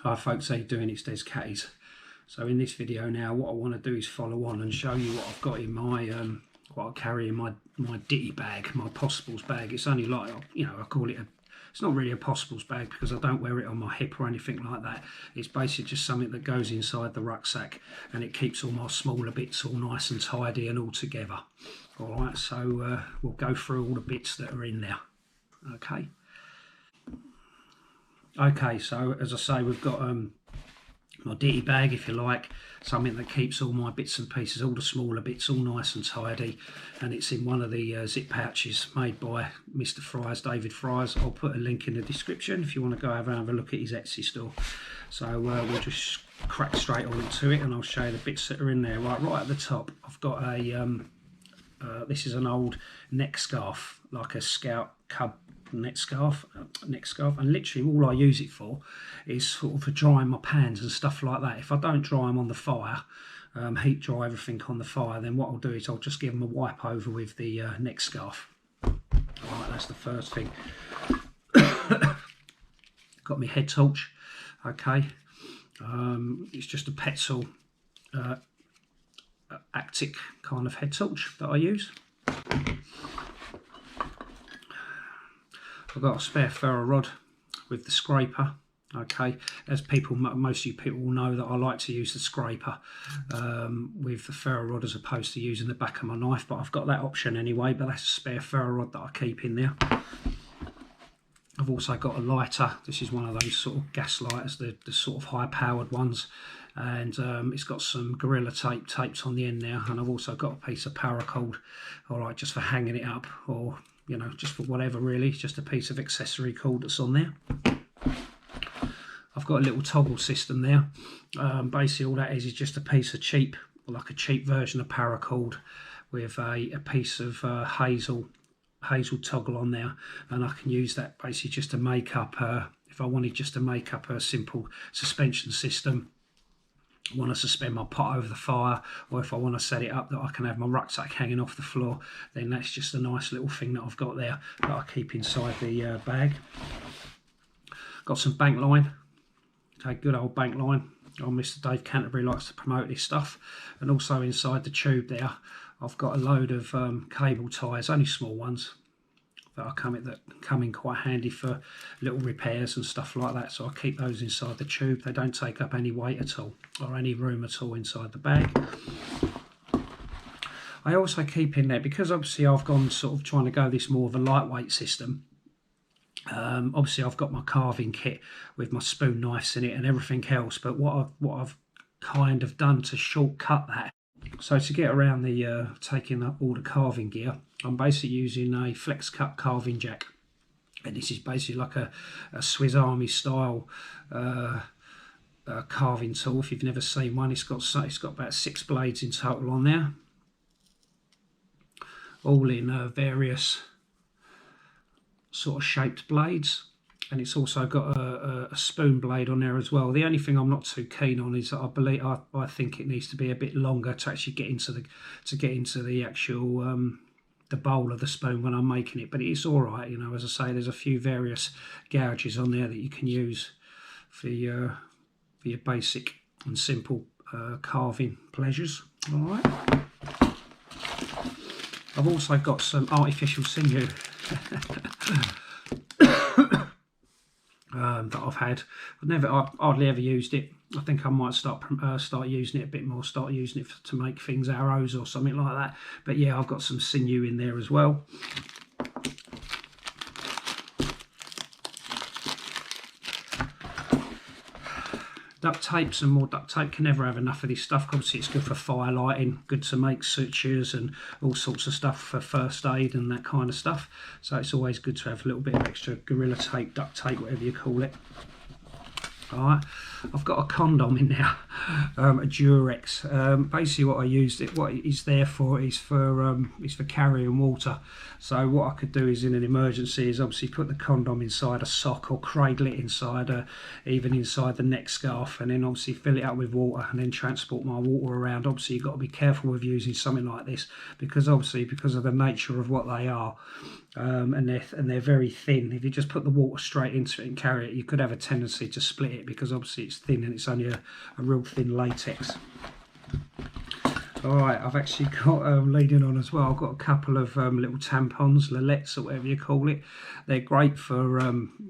Hi folks, how you doing? It's Descattys. So in this video now, what I want to do is follow on and show you what I've got in my what I carry in my ditty bag, my possibles bag. It's only like, you know, I call it it's not really a possibles bag because I don't wear it on my hip or anything like that. It's basically just something that goes inside the rucksack and it keeps all my smaller bits all nice and tidy and all together. All right, so we'll go through all the bits that are in there. Okay, so as I say, we've got my ditty bag, if you like, something that keeps all my bits and pieces, all the smaller bits, all nice and tidy, and it's in one of the zip pouches made by Mr. Friars, David Friars. I'll put a link in the description if you want to go over and have a look at his Etsy store. So we'll just crack straight on into it and I'll show you the bits that are in there. Right at the top, I've got a, this is an old neck scarf, like a Scout Cub neck scarf, and literally all I use it for is sort of for drying my pans and stuff like that. If I don't dry them on the fire, heat dry everything on the fire, then what I'll do is I'll just give them a wipe over with the neck scarf. Alright, that's the first thing. Got my head torch. Okay, it's just a Petzl Actic kind of head torch that I use. I've got a spare Ferro Rod with the scraper. Okay, as most of you people will know that I like to use the scraper with the Ferro Rod as opposed to using the back of my knife, but I've got that option anyway, but that's a spare Ferro Rod that I keep in there. I've also got a lighter. This is one of those sort of gas lighters, the sort of high powered ones, and it's got some Gorilla Tape taped on the end now, and I've also got a piece of paracord, alright, just for hanging it up, or you know, just for whatever really. It's just a piece of accessory cord that's on there. I've got a little toggle system there. Basically all that is just a piece of cheap, like a cheap version of paracord with a piece of hazel toggle on there, and I can use that basically just to make up, if I wanted just to make up a simple suspension system, I want to suspend my pot over the fire, or if I want to set it up that I can have my rucksack hanging off the floor, then that's just a nice little thing that I've got there that I keep inside the bag. Got some bank line. Okay, good old bank line. Oh, Mr. Dave Canterbury likes to promote this stuff. And also inside the tube there, I've got a load of cable ties, only small ones, that come in quite handy for little repairs and stuff like that. So I keep those inside the tube. They don't take up any weight at all or any room at all inside the bag. I also keep in there, because obviously I've gone sort of trying to go this more of a lightweight system. Obviously I've got my carving kit with my spoon knives in it and everything else, but what I've kind of done to shortcut that, so to get around the taking up all the carving gear, I'm basically using a Flexcut carving jack, and this is basically like a Swiss Army style carving tool. If you've never seen one, it's got about 6 blades in total on there, all in various sort of shaped blades, and it's also got a spoon blade on there as well. The only thing I'm not too keen on is that I think it needs to be a bit longer to actually get into the actual the bowl of the spoon when I'm making it, but it's all right, you know. As I say, there's a few various gouges on there that you can use for your basic and simple carving pleasures. All right. I've also got some artificial sinew that I've had. I've hardly ever used it. I think I might start using it a bit more, start using it to make things arrows or something like that. But yeah, I've got some sinew in there as well. Duct tape, some more duct tape. Can never have enough of this stuff. Obviously it's good for fire lighting, good to make sutures and all sorts of stuff for first aid and that kind of stuff. So it's always good to have a little bit of extra Gorilla Tape, duct tape, whatever you call it. Alright, I've got a condom in there, a Durex. Basically what it's there for is for carrying water. So what I could do is, in an emergency, is obviously put the condom inside a sock or cradle it inside even inside the neck scarf, and then obviously fill it up with water and then transport my water around. Obviously you've got to be careful with using something like this, because obviously because of the nature of what they are, and they're very thin. If you just put the water straight into it and carry it, you could have a tendency to split it, because obviously it's thin, and it's only a real thin latex. Alright, I've actually got, leading on as well, I've got a couple of little tampons, lalettes or whatever you call it. They're great for,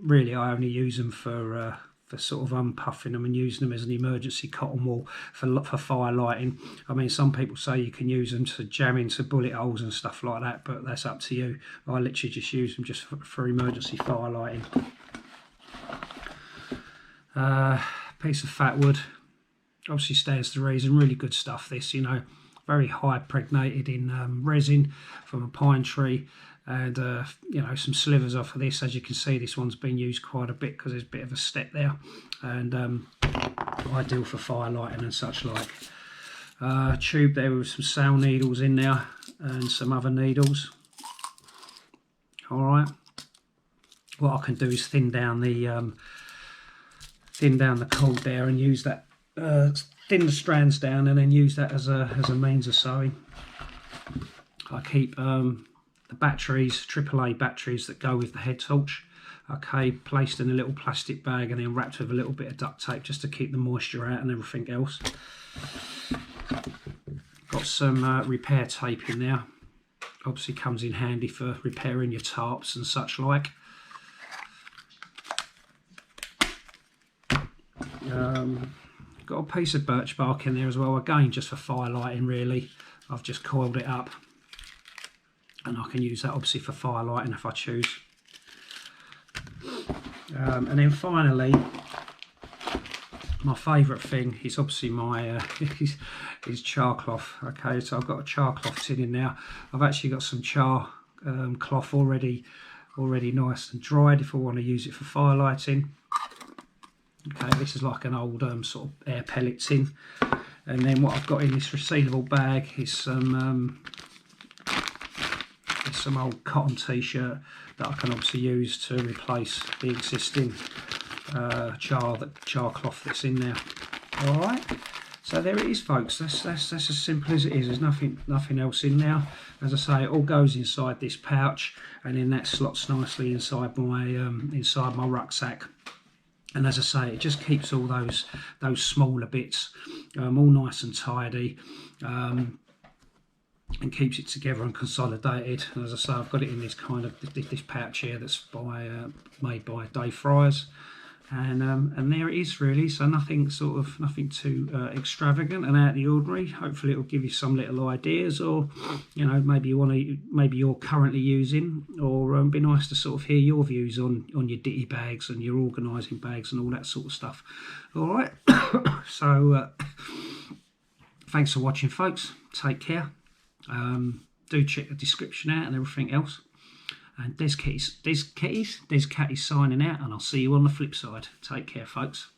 really I only use them for sort of unpuffing them and using them as an emergency cotton wool for fire lighting. I mean, some people say you can use them to jam into bullet holes and stuff like that, but that's up to you. I literally just use them just for emergency fire lighting. Piece of fat wood, obviously stands to reason, really good stuff this, you know, very high pregnated in resin from a pine tree, and you know, some slivers off of this. As you can see, this one's been used quite a bit because there's a bit of a step there, and ideal for fire lighting and such like. Tube there with some sail needles in there and some other needles. Alright, what I can do is thin down the cord there and use that, thin the strands down and then use that as a means of sewing. I keep the batteries, AAA batteries that go with the head torch, okay, placed in a little plastic bag and then wrapped with a little bit of duct tape just to keep the moisture out and everything else. Got some repair tape in there, obviously comes in handy for repairing your tarps and such like. Got a piece of birch bark in there as well, again just for fire lighting really. I've just coiled it up and I can use that obviously for fire lighting if I choose. And then finally, my favourite thing is obviously my is char cloth. Okay, so I've got a char cloth tin in there. I've actually got some char cloth already nice and dried if I want to use it for fire lighting. Okay, this is like an old sort of air pellet tin, and then what I've got in this resealable bag is some old cotton t-shirt that I can obviously use to replace the existing char cloth that's in there. All right, so there it is, folks. That's as simple as it is. There's nothing else in there. As I say, it all goes inside this pouch, and then that slots nicely inside my rucksack. And as I say, it just keeps all those smaller bits all nice and tidy, and keeps it together and consolidated. And as I say, I've got it in this kind of this pouch here that's made by Friars, and there it is really. So nothing too extravagant and out of the ordinary. Hopefully it'll give you some little ideas, or you know, maybe you're currently using, or be nice to sort of hear your views on your ditty bags and your organising bags and all that sort of stuff. All right, so thanks for watching, folks. Take care. Do check the description out and everything else. And Descattys signing out, and I'll see you on the flip side. Take care, folks.